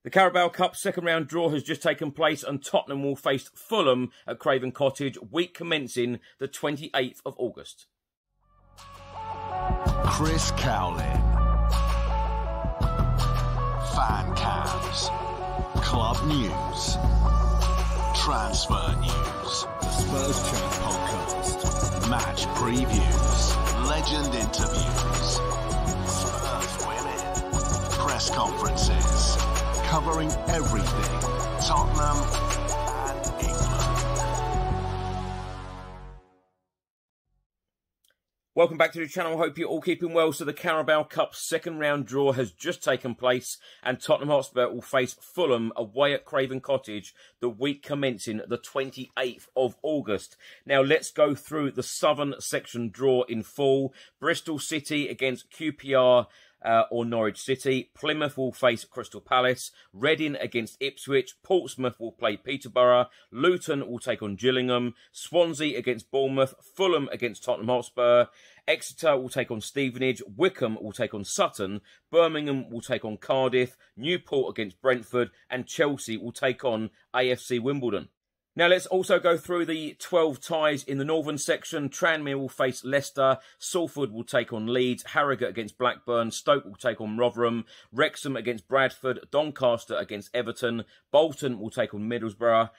The Carabao Cup second round draw has just taken place and Tottenham will face Fulham at Craven Cottage, week commencing the 28th of August. Chris Cowlin. Fan cams. Club news. Transfer news. The Spurs Chat podcast. Match previews. Legend interviews. Spurs women. Press conferences. Covering everything Tottenham and England. Welcome back to the channel. Hope you're all keeping well. So the Carabao Cup second round draw has just taken place and Tottenham Hotspur will face Fulham away at Craven Cottage the week commencing the 28th of August. Now let's go through the Southern Section draw in full. Bristol City against QPR or Norwich City. Plymouth will face Crystal Palace. Reading against Ipswich. Portsmouth will play Peterborough. Luton will take on Gillingham. Swansea against Bournemouth. Fulham against Tottenham Hotspur. Exeter will take on Stevenage. Wycombe will take on Sutton. Birmingham will take on Cardiff. Newport against Brentford. And Chelsea will take on AFC Wimbledon. Now, let's also go through the 12 ties in the northern section. Tranmere will face Leicester. Salford will take on Leeds. Harrogate against Blackburn. Stoke will take on Rotherham. Wrexham against Bradford. Doncaster against Everton. Bolton will take on Middlesbrough.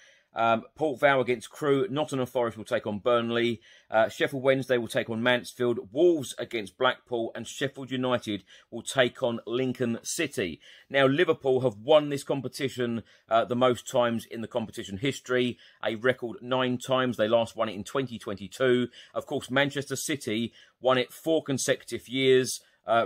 Port Vale against Crewe. Nottingham Forest will take on Burnley. Sheffield Wednesday will take on Mansfield. Wolves against Blackpool. And Sheffield United will take on Lincoln City. Now, Liverpool have won this competition the most times in the competition history. A record 9 times. They last won it in 2022. Of course, Manchester City won it 4 consecutive years.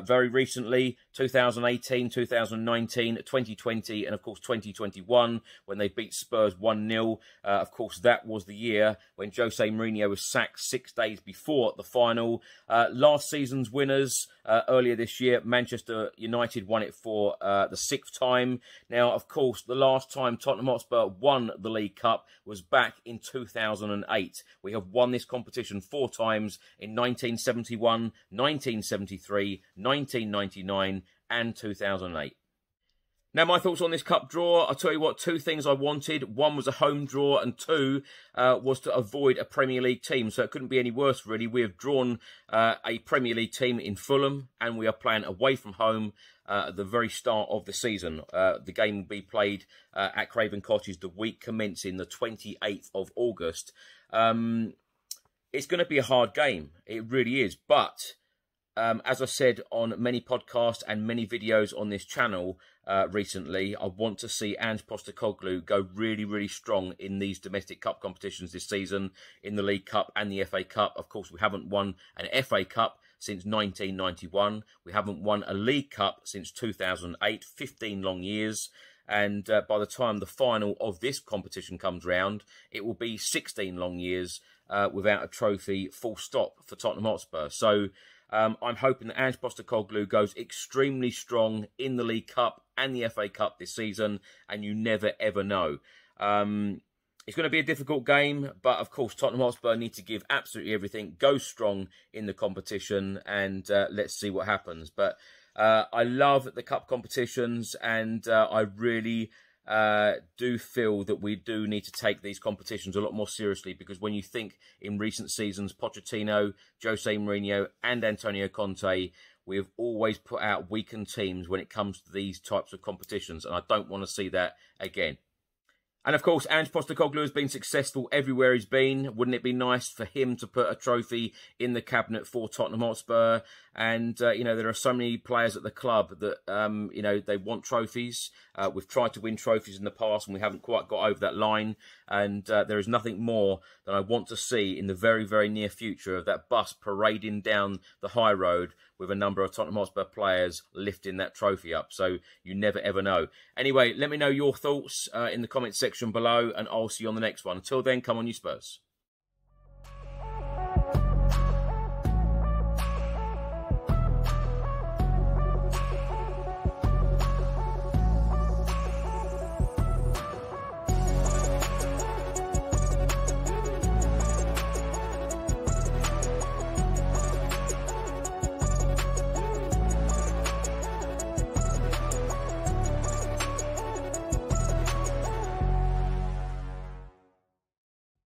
Very recently, 2018, 2019, 2020, and of course 2021, when they beat Spurs 1-0. Of course, that was the year when Jose Mourinho was sacked 6 days before the final. Last season's winners, earlier this year, Manchester United won it for the 6th time. Now, of course, the last time Tottenham Hotspur won the League Cup was back in 2008. We have won this competition 4 times in 1971, 1973, 1999 and 2008. Now, my thoughts on this cup draw, I'll tell you what, 2 things I wanted. 1 was a home draw and 2 was to avoid a Premier League team. So it couldn't be any worse, really. We have drawn a Premier League team in Fulham and we are playing away from home at the very start of the season. The game will be played at Craven Cottage the week commencing the 28th of August. It's going to be a hard game. It really is. But as I said on many podcasts and many videos on this channel recently, I want to see Ange Postecoglou go really, really strong in these domestic cup competitions this season, in the League Cup and the FA Cup. Of course, we haven't won an FA Cup since 1991. We haven't won a League Cup since 2008, 15 long years. And by the time the final of this competition comes round, it will be 16 long years without a trophy, full stop, for Tottenham Hotspur. So I'm hoping that Ange Postecoglou goes extremely strong in the League Cup and the FA Cup this season, and you never, ever know. It's going to be a difficult game, but of course Tottenham Hotspur need to give absolutely everything, go strong in the competition, and let's see what happens. But I love the cup competitions, and I really do feel that we do need to take these competitions a lot more seriously, because when you think in recent seasons, Pochettino, Jose Mourinho and Antonio Conte, we have always put out weakened teams when it comes to these types of competitions, and I don't want to see that again. And of course, Ange Postecoglou has been successful everywhere he's been. Wouldn't it be nice for him to put a trophy in the cabinet for Tottenham Hotspur? And, you know, there are so many players at the club that, you know, they want trophies. We've tried to win trophies in the past and we haven't quite got over that line. And there is nothing more than I want to see in the very, very near future of that bus parading down the high road with a number of Tottenham Hotspur players lifting that trophy up. So you never, ever know. Anyway, let me know your thoughts in the comment section below, and I'll see you on the next one. Until then, come on, you Spurs.